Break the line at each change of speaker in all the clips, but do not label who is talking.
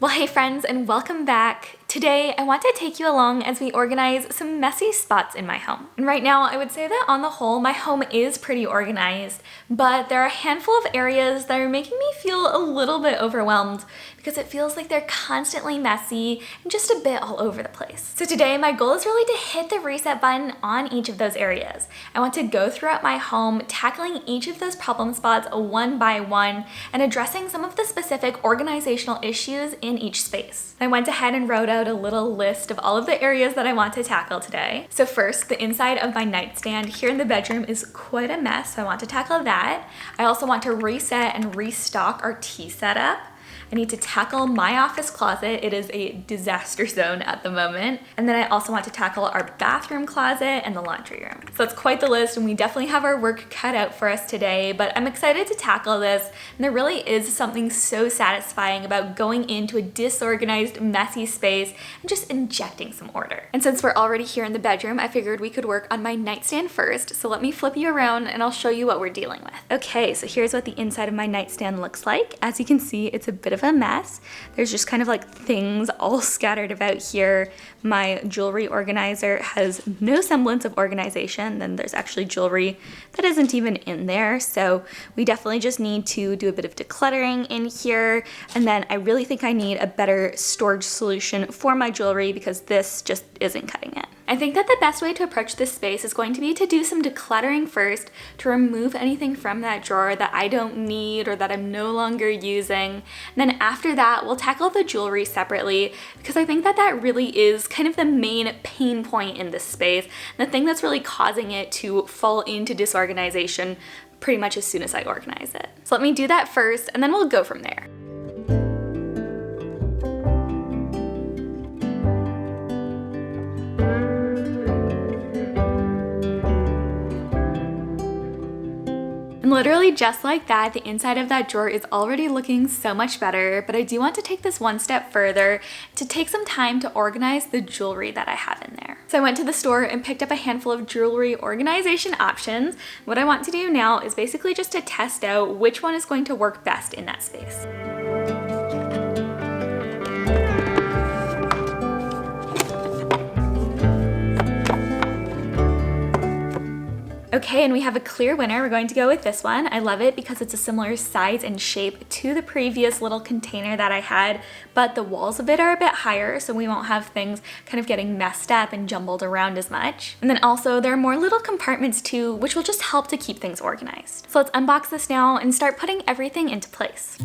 Well, hey friends, and welcome back. Today, I want to take you along as we organize some messy spots in my home. And right now, I would say that on the whole, my home is pretty organized, but there are a handful of areas that are making me feel a little bit overwhelmed because it feels like they're constantly messy and just a bit all over the place. So today, my goal is really to hit the reset button on each of those areas. I want to go throughout my home, tackling each of those problem spots one by one and addressing some of the specific organizational issues in each space. I went ahead and wrote out a little list of all of the areas that I want to tackle today. So first, the inside of my nightstand here in the bedroom is quite a mess, so I want to tackle that. I also want to reset and restock our tea setup. I need to tackle my office closet. It is a disaster zone at the moment. And then I also want to tackle our bathroom closet and the laundry room. So it's quite the list, and we definitely have our work cut out for us today, but I'm excited to tackle this. And there really is something so satisfying about going into a disorganized, messy space and just injecting some order. And since we're already here in the bedroom, I figured we could work on my nightstand first. So let me flip you around and I'll show you what we're dealing with. Okay, so here's what the inside of my nightstand looks like. As you can see, it's a bit of a mess. There's just kind of like things all scattered about here. My jewelry organizer has no semblance of organization. Then there's actually jewelry that isn't even in there. So we definitely just need to do a bit of decluttering in here. And then I really think I need a better storage solution for my jewelry because this just isn't cutting it. I think that the best way to approach this space is going to be to do some decluttering first, to remove anything from that drawer that I don't need or that I'm no longer using. And then after that, we'll tackle the jewelry separately because I think that that really is kind of the main pain point in this space, the thing that's really causing it to fall into disorganization pretty much as soon as I organize it. So let me do that first and then we'll go from there. And literally just like that, the inside of that drawer is already looking so much better, but I do want to take this one step further to take some time to organize the jewelry that I have in there. So I went to the store and picked up a handful of jewelry organization options. What I want to do now is basically just to test out which one is going to work best in that space. Okay, and we have a clear winner. We're going to go with this one. I love it because it's a similar size and shape to the previous little container that I had, but the walls of it are a bit higher, so we won't have things kind of getting messed up and jumbled around as much. And then also there are more little compartments too, which will just help to keep things organized. So let's unbox this now and start putting everything into place.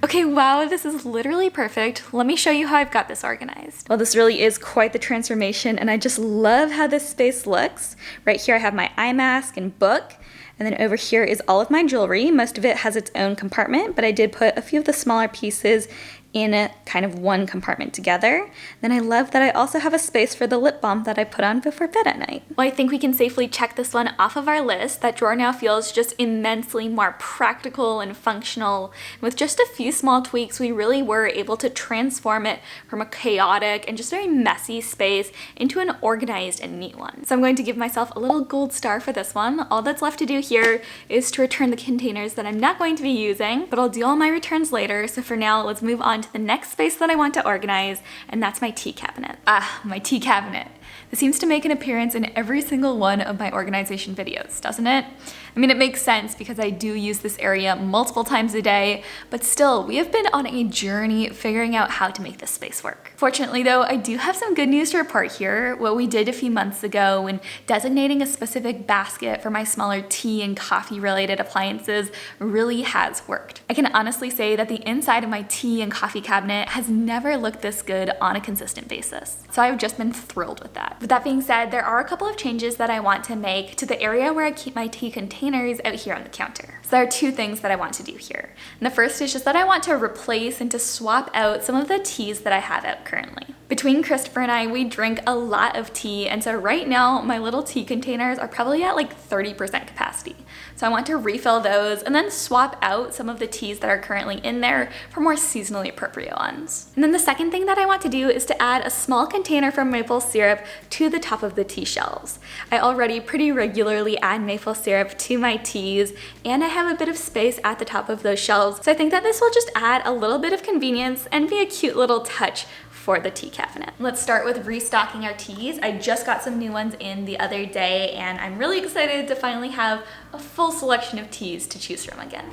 Okay, wow, this is literally perfect. Let me show you how I've got this organized. Well, this really is quite the transformation, and I just love how this space looks. Right here I have my eye mask and book, and then over here is all of my jewelry. Most of it has its own compartment, but I did put a few of the smaller pieces in a kind of one compartment together. Then I love that I also have a space for the lip balm that I put on before bed at night. Well, I think we can safely check this one off of our list. That drawer now feels just immensely more practical and functional. With just a few small tweaks, we really were able to transform it from a chaotic and just very messy space into an organized and neat one. So I'm going to give myself a little gold star for this one. All that's left to do here is to return the containers that I'm not going to be using, but I'll do all my returns later. So for now, let's move on to the next space that I want to organize, and that's my tea cabinet. My tea cabinet. This seems to make an appearance in every single one of my organization videos, doesn't it? I mean, it makes sense because I do use this area multiple times a day, but still, we have been on a journey figuring out how to make this space work. Fortunately though, I do have some good news to report here. What we did a few months ago when designating a specific basket for my smaller tea and coffee related appliances really has worked. I can honestly say that the inside of my tea and coffee cabinet has never looked this good on a consistent basis. So I've just been thrilled with that. With that being said, there are a couple of changes that I want to make to the area where I keep my tea containers out here on the counter. So there are two things that I want to do here. And the first is just that I want to replace and to swap out some of the teas that I have out currently. Between Christopher and I, we drink a lot of tea, and so right now my little tea containers are probably at like 30% capacity. So I want to refill those and then swap out some of the teas that are currently in there for more seasonally appropriate ones. And then the second thing that I want to do is to add a small container for maple syrup to the top of the tea shelves. I already pretty regularly add maple syrup to my teas, and I have a bit of space at the top of those shelves. So I think that this will just add a little bit of convenience and be a cute little touch for the tea cabinet. Let's start with restocking our teas. I just got some new ones in the other day, and I'm really excited to finally have a full selection of teas to choose from again.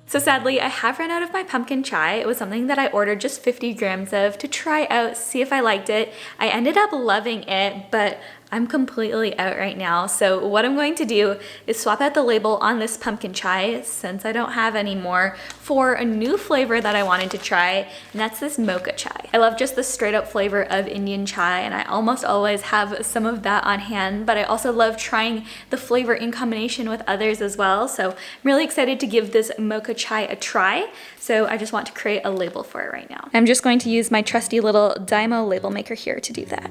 So sadly, I have run out of my pumpkin chai. It was something that I ordered just 50 grams of to try out, see if I liked it. I ended up loving it, but I'm completely out right now. So what I'm going to do is swap out the label on this pumpkin chai, since I don't have any more, for a new flavor that I wanted to try, and that's this mocha chai. I love just the straight up flavor of Indian chai, and I almost always have some of that on hand, but I also love trying the flavor in combination with others as well. So I'm really excited to give this mocha chai a try. So I just want to create a label for it right now. I'm just going to use my trusty little Dymo label maker here to do that.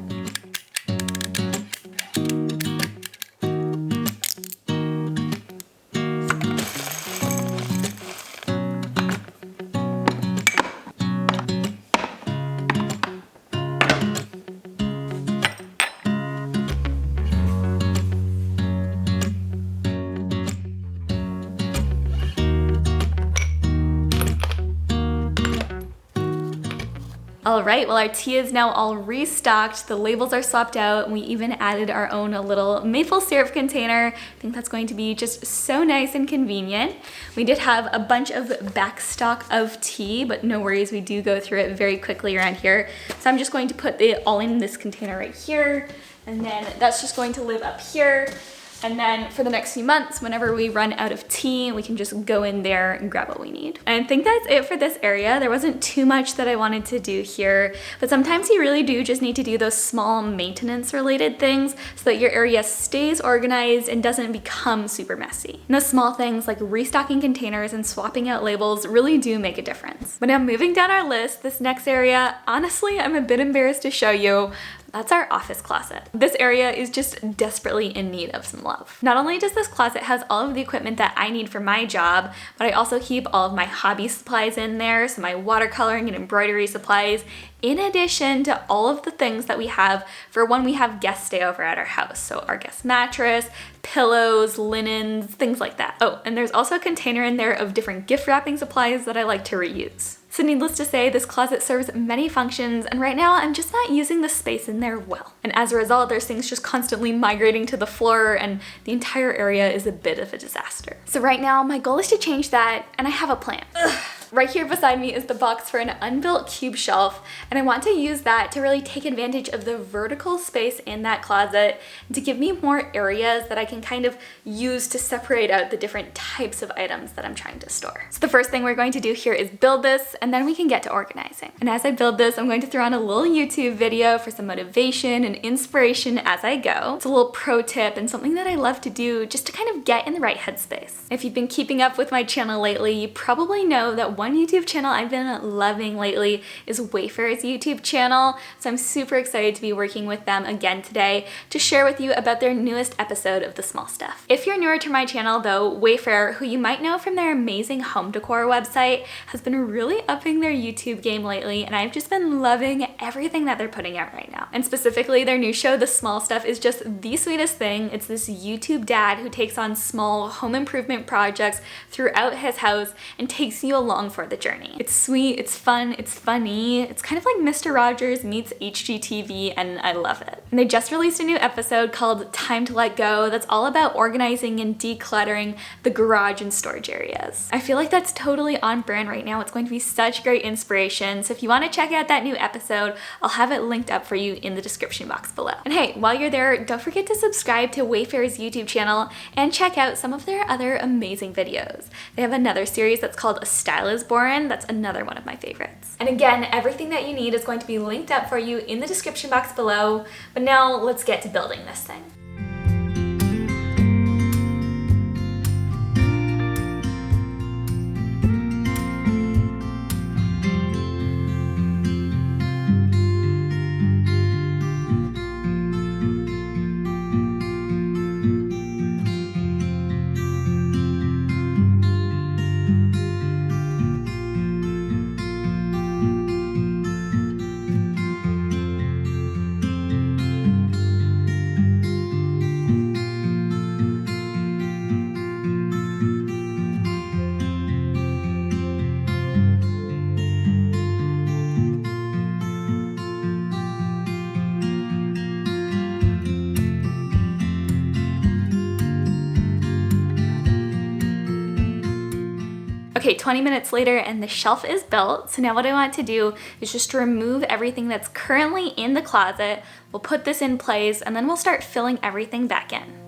All right, well, our tea is now all restocked. The labels are swapped out, and we even added our own little maple syrup container. I think that's going to be just so nice and convenient. We did have a bunch of back stock of tea, but no worries, we do go through it very quickly around here. So I'm just going to put it all in this container right here, and then that's just going to live up here. And then for the next few months, whenever we run out of tea, we can just go in there and grab what we need. And I think that's it for this area. There wasn't too much that I wanted to do here, but sometimes you really do just need to do those small maintenance related things so that your area stays organized and doesn't become super messy. And those small things like restocking containers and swapping out labels really do make a difference. But now moving down our list, this next area, honestly, I'm a bit embarrassed to show you. That's our office closet. This area is just desperately in need of some love. Not only does this closet house all of the equipment that I need for my job, but I also keep all of my hobby supplies in there, so my watercoloring and embroidery supplies, in addition to all of the things that we have for when we have guests stay over at our house. So our guest mattress, pillows, linens, things like that. Oh, and there's also a container in there of different gift wrapping supplies that I like to reuse. So needless to say, this closet serves many functions, and right now I'm just not using the space in there well. And as a result, there's things just constantly migrating to the floor, and the entire area is a bit of a disaster. So right now, my goal is to change that, and I have a plan. Right here beside me is the box for an unbuilt cube shelf, and I want to use that to really take advantage of the vertical space in that closet and to give me more areas that I can kind of use to separate out the different types of items that I'm trying to store. So the first thing we're going to do here is build this, and then we can get to organizing. And as I build this, I'm going to throw on a little YouTube video for some motivation and inspiration as I go. It's a little pro tip and something that I love to do just to kind of get in the right headspace. If you've been keeping up with my channel lately, you probably know that one YouTube channel I've been loving lately is Wayfair's YouTube channel, so I'm super excited to be working with them again today to share with you about their newest episode of The Small Stuff. If you're newer to my channel though, Wayfair, who you might know from their amazing home decor website, has been really upping their YouTube game lately, and I've just been loving everything that they're putting out right now. And specifically their new show, The Small Stuff, is just the sweetest thing. It's this YouTube dad who takes on small home improvement projects throughout his house and takes you along for the journey. It's sweet, it's fun, it's funny, it's kind of like Mr. Rogers meets HGTV, and I love it. And they just released a new episode called Time to Let Go that's all about organizing and decluttering the garage and storage areas. I feel like that's totally on brand right now. It's going to be such great inspiration, so if you want to check out that new episode, I'll have it linked up for you in the description box below. And hey, while you're there, don't forget to subscribe to Wayfair's YouTube channel and check out some of their other amazing videos. They have another series that's called A Style is born, that's another one of my favorites. And again, everything that you need is going to be linked up for you in the description box below. But now let's get to building this thing. Okay, 20 minutes later and the shelf is built. So now what I want to do is just remove everything that's currently in the closet. We'll put this in place and then we'll start filling everything back in.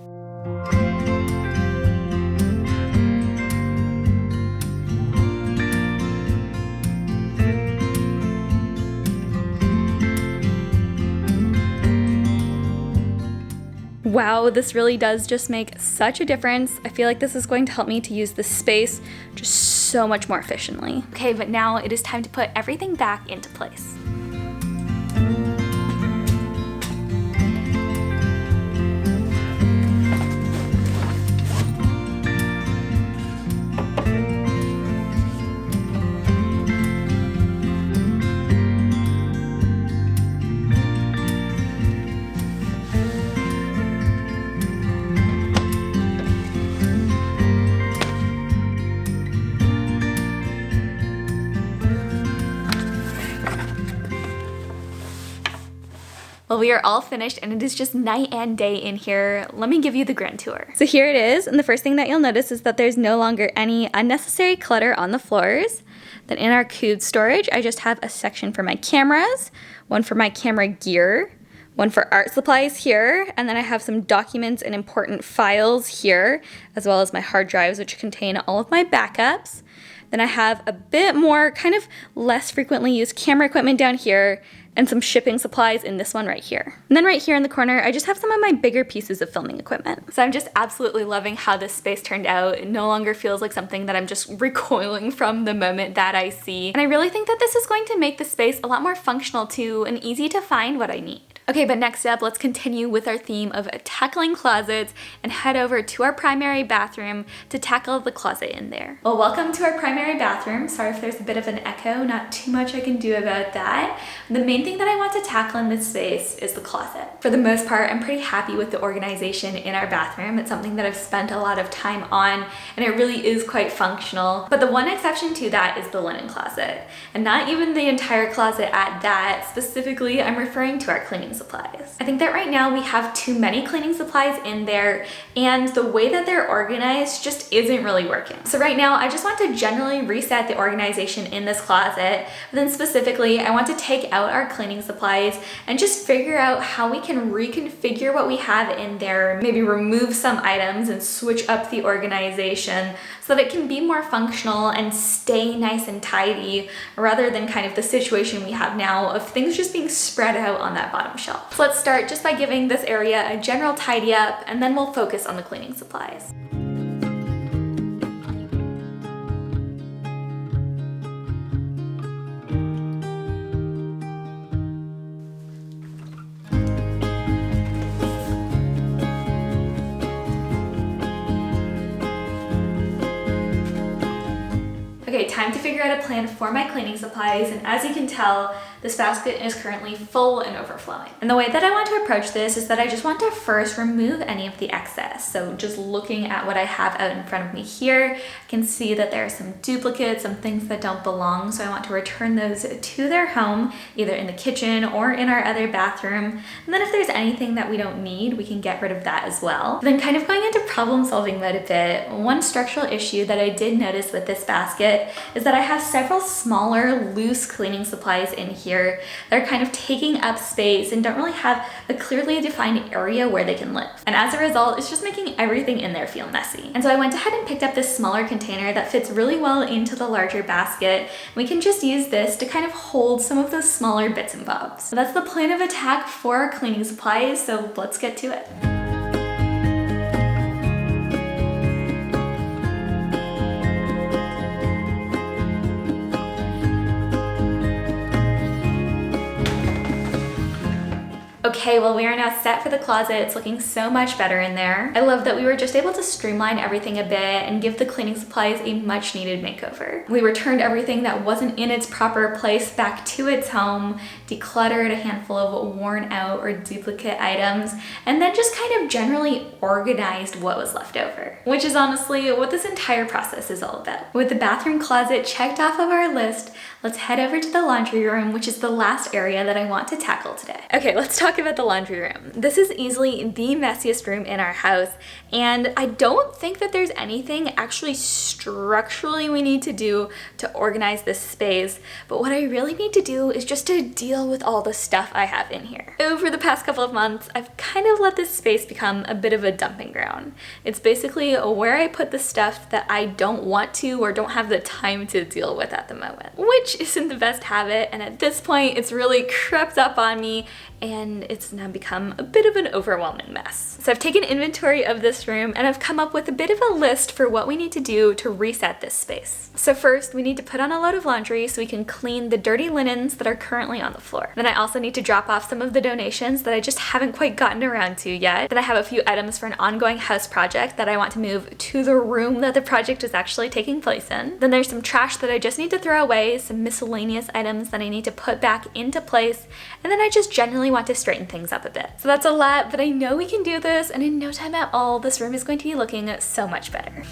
Wow, this really does just make such a difference. I feel like this is going to help me to use this space just so much more efficiently. Okay, but now it is time to put everything back into place. Well, we are all finished and it is just night and day in here. Let me give you the grand tour. So here it is, and the first thing that you'll notice is that there's no longer any unnecessary clutter on the floors. Then in our cube storage, I just have a section for my cameras, one for my camera gear, one for art supplies here, and then I have some documents and important files here, as well as my hard drives, which contain all of my backups. Then I have a bit more kind of less frequently used camera equipment down here, and some shipping supplies in this one right here. And then right here in the corner, I just have some of my bigger pieces of filming equipment. So I'm just absolutely loving how this space turned out. It no longer feels like something that I'm just recoiling from the moment that I see. And I really think that this is going to make the space a lot more functional too and easy to find what I need. Okay, but next up, let's continue with our theme of tackling closets and head over to our primary bathroom to tackle the closet in there. Well, welcome to our primary bathroom. Sorry if there's a bit of an echo, not too much I can do about that. The main thing that I want to tackle in this space is the closet. For the most part, I'm pretty happy with the organization in our bathroom. It's something that I've spent a lot of time on, and it really is quite functional. But the one exception to that is the linen closet. And not even the entire closet at that. Specifically, I'm referring to our cleaning supplies. I think that right now we have too many cleaning supplies in there, and the way that they're organized just isn't really working. So right now, I just want to generally reset the organization in this closet. But then specifically, I want to take out our cleaning supplies and just figure out how we can reconfigure what we have in there, maybe remove some items and switch up the organization so that it can be more functional and stay nice and tidy rather than kind of the situation we have now of things just being spread out on that bottom shelf. So let's start just by giving this area a general tidy up, and then we'll focus on the cleaning supplies. Okay, time to figure out a plan for my cleaning supplies, and as you can tell, this basket is currently full and overflowing. And the way that I want to approach this is that I just want to first remove any of the excess. So just looking at what I have out in front of me here, I can see that there are some duplicates, some things that don't belong, so I want to return those to their home, either in the kitchen or in our other bathroom. And then if there's anything that we don't need, we can get rid of that as well. Then kind of going into problem solving mode a bit, one structural issue that I did notice with this basket is that I have several smaller loose cleaning supplies in here here that are kind of taking up space and don't really have a clearly defined area where they can live. And as a result, it's just making everything in there feel messy. And so I went ahead and picked up this smaller container that fits really well into the larger basket. We can just use this to kind of hold some of those smaller bits and bobs. So that's the plan of attack for our cleaning supplies, so let's get to it. Okay, well, we are now set for the closet. It's looking so much better in there. I love that we were just able to streamline everything a bit and give the cleaning supplies a much needed makeover. We returned everything that wasn't in its proper place back to its home, decluttered a handful of worn out or duplicate items, and then just kind of generally organized what was left over, which is honestly what this entire process is all about. With the bathroom closet checked off of our list, let's head over to the laundry room, which is the last area that I want to tackle today. Okay, let's talk about the laundry room. This is easily the messiest room in our house, and I don't think that there's anything actually structurally we need to do to organize this space, but what I really need to do is just to deal with all the stuff I have in here. Over the past couple of months, I've kind of let this space become a bit of a dumping ground. It's basically where I put the stuff that I don't want to or don't have the time to deal with at the moment, which isn't the best habit, and at this point it's really crept up on me and it's now become a bit of an overwhelming mess. So I've taken inventory of this room and I've come up with a bit of a list for what we need to do to reset this space. So first, we need to put on a load of laundry so we can clean the dirty linens that are currently on the floor. Then I also need to drop off some of the donations that I just haven't quite gotten around to yet. Then I have a few items for an ongoing house project that I want to move to the room that the project is actually taking place in. Then there's some trash that I just need to throw away, some miscellaneous items that I need to put back into place, and then I just generally want to straighten things up a bit. So that's a lot, but I know we can do this, and in no time at all, this room is going to be looking so much better.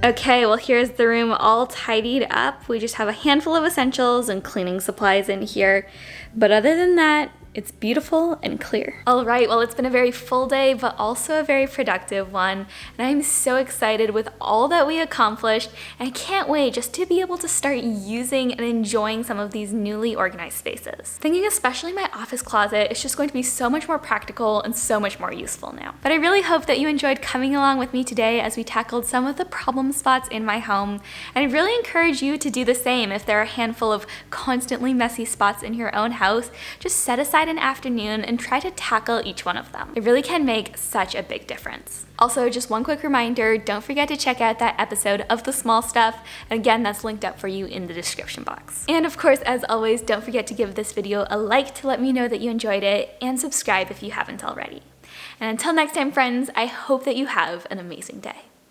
Okay, well, here's the room all tidied up. We just have a handful of essentials and cleaning supplies in here, but other than that, it's beautiful and clear. All right, well, it's been a very full day, but also a very productive one. And I'm so excited with all that we accomplished. And I can't wait just to be able to start using and enjoying some of these newly organized spaces. Thinking especially my office closet is just going to be so much more practical and so much more useful now. But I really hope that you enjoyed coming along with me today as we tackled some of the problem spots in my home. And I really encourage you to do the same. If there are a handful of constantly messy spots in your own house, just set aside an afternoon and try to tackle each one of them. It really can make such a big difference. Also, just one quick reminder, don't forget to check out that episode of The Small Stuff. And again, that's linked up for you in the description box. And of course, as always, don't forget to give this video a like to let me know that you enjoyed it, and subscribe if you haven't already. And until next time, friends, I hope that you have an amazing day.